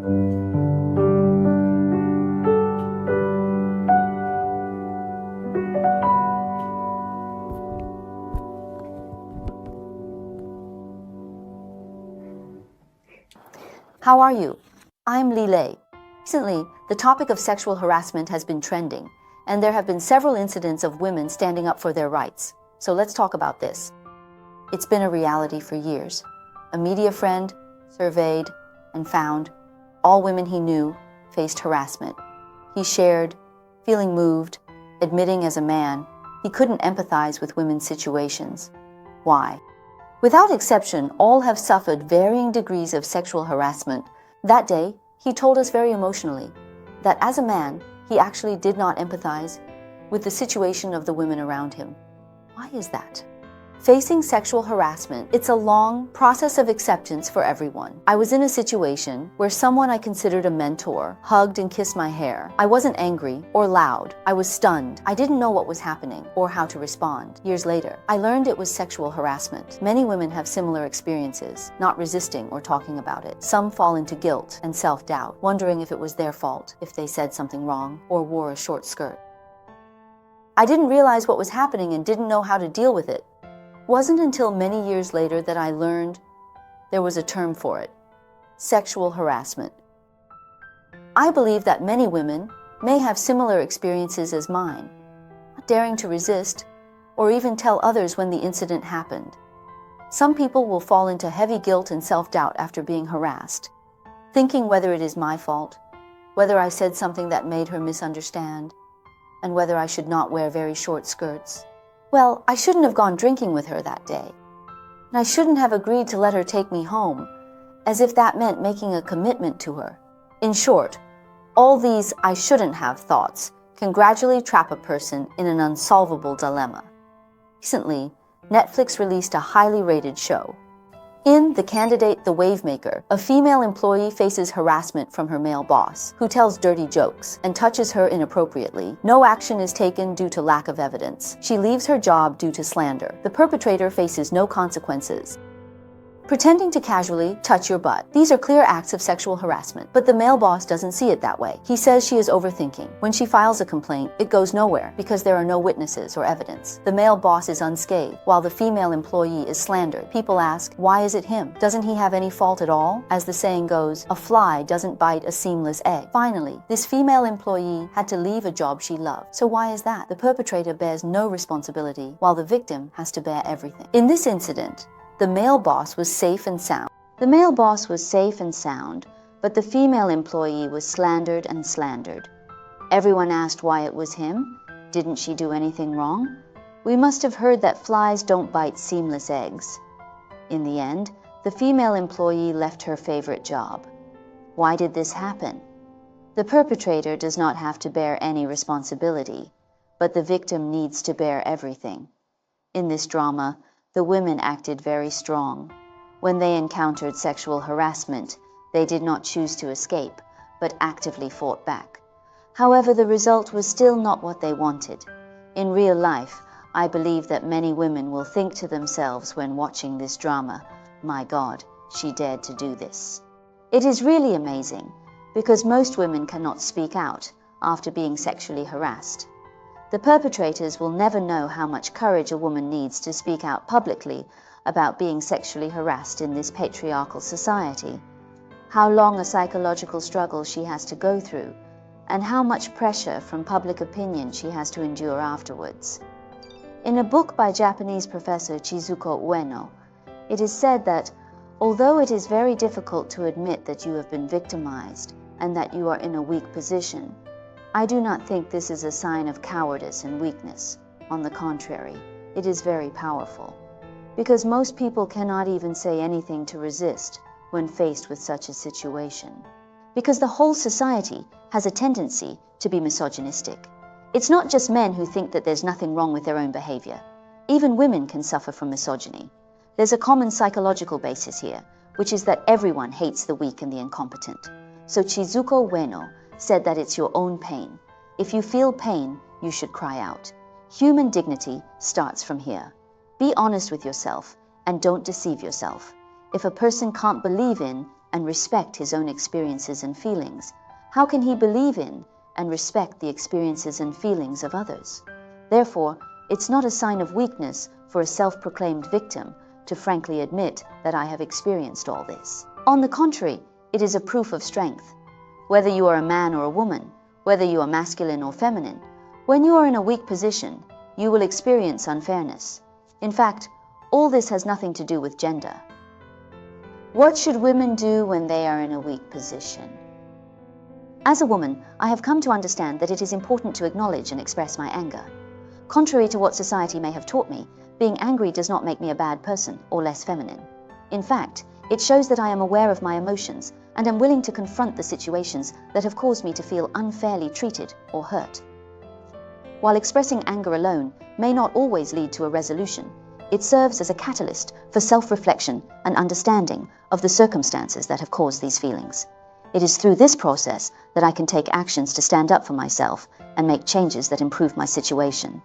How are you? I'm Li Lei. Recently, the topic of sexual harassment has been trending, and there have been several incidents of women standing up for their rights. So let's talk about this. It's been a reality for years. A media friend surveyed and found all women he knew faced harassment. He shared, feeling moved, admitting as a man, he couldn't empathize with women's situations. Why? Without exception, all have suffered varying degrees of sexual harassment. That day, he told us very emotionally that as a man, he actually did not empathize with the situation of the women around him. Why is that? Facing sexual harassment, it's a long process of acceptance for everyone. I was in a situation where someone I considered a mentor hugged and kissed my hair. I wasn't angry or loud. I was stunned. I didn't know what was happening or how to respond. Years later, I learned it was sexual harassment. Many women have similar experiences, not resisting or talking about it. Some fall into guilt and self-doubt, wondering if it was their fault, if they said something wrong or wore a short skirt. I didn't realize what was happening and didn't know how to deal with it. Wasn't until many years later that I learned there was a term for it: sexual harassment. I believe that many women may have similar experiences as mine, not daring to resist or even tell others when the incident happened. Some people will fall into heavy guilt and self-doubt after being harassed, thinking whether it is my fault, whether I said something that made her misunderstand, and whether I should not wear very short skirts. Well, I shouldn't have gone drinking with her that day, and I shouldn't have agreed to let her take me home, as if that meant making a commitment to her. In short, all these I shouldn't have thoughts can gradually trap a person in an unsolvable dilemma. Recently, Netflix released a highly rated show. In The Candidate, the Wavemaker, a female employee faces harassment from her male boss, who tells dirty jokes and touches her inappropriately. No action is taken due to lack of evidence. She leaves her job due to slander. The perpetrator faces no consequences. Pretending to casually touch your butt. These are clear acts of sexual harassment, but the male boss doesn't see it that way. He says she is overthinking. When she files a complaint, it goes nowhere because there are no witnesses or evidence. The male boss is unscathed, while the female employee is slandered. People ask, why is it him? Doesn't he have any fault at all? As the saying goes, a fly doesn't bite a seamless egg. Finally, this female employee had to leave a job she loved. So why is that? The perpetrator bears no responsibility, while the victim has to bear everything. In this incident, the male boss was safe and sound. The male boss was safe and sound, but the female employee was slandered and slandered. Everyone asked why it was him. Didn't she do anything wrong? We must have heard that flies don't bite seamless eggs. In the end, the female employee left her favorite job. Why did this happen? The perpetrator does not have to bear any responsibility, but the victim needs to bear everything. In this drama, the women acted very strong. When they encountered sexual harassment, they did not choose to escape, but actively fought back. However, the result was still not what they wanted. In real life, I believe that many women will think to themselves when watching this drama, "My God, she dared to do this." It is really amazing, because most women cannot speak out after being sexually harassed. The perpetrators will never know how much courage a woman needs to speak out publicly about being sexually harassed in this patriarchal society, how long a psychological struggle she has to go through, and how much pressure from public opinion she has to endure afterwards. In a book by Japanese professor Chizuko Ueno, it is said that although it is very difficult to admit that you have been victimized and that you are in a weak position, I do not think this is a sign of cowardice and weakness. On the contrary, it is very powerful, because most people cannot even say anything to resist when faced with such a situation. Because the whole society has a tendency to be misogynistic. It's not just men who think that there's nothing wrong with their own behavior. Even women can suffer from misogyny. There's a common psychological basis here, which is that everyone hates the weak and the incompetent. So Chizuko Ueno said that it's your own pain. If you feel pain, you should cry out. Human dignity starts from here. Be honest with yourself and don't deceive yourself. If a person can't believe in and respect his own experiences and feelings, how can he believe in and respect the experiences and feelings of others? Therefore, it's not a sign of weakness for a self-proclaimed victim to frankly admit that I have experienced all this. On the contrary, it is a proof of strength. Whether you are a man or a woman, whether you are masculine or feminine, when you are in a weak position, you will experience unfairness. In fact, all this has nothing to do with gender. What should women do when they are in a weak position? As a woman, I have come to understand that it is important to acknowledge and express my anger. Contrary to what society may have taught me, being angry does not make me a bad person or less feminine. In fact, it shows that I am aware of my emotions and am willing to confront the situations that have caused me to feel unfairly treated or hurt. While expressing anger alone may not always lead to a resolution, it serves as a catalyst for self-reflection and understanding of the circumstances that have caused these feelings. It is through this process that I can take actions to stand up for myself and make changes that improve my situation.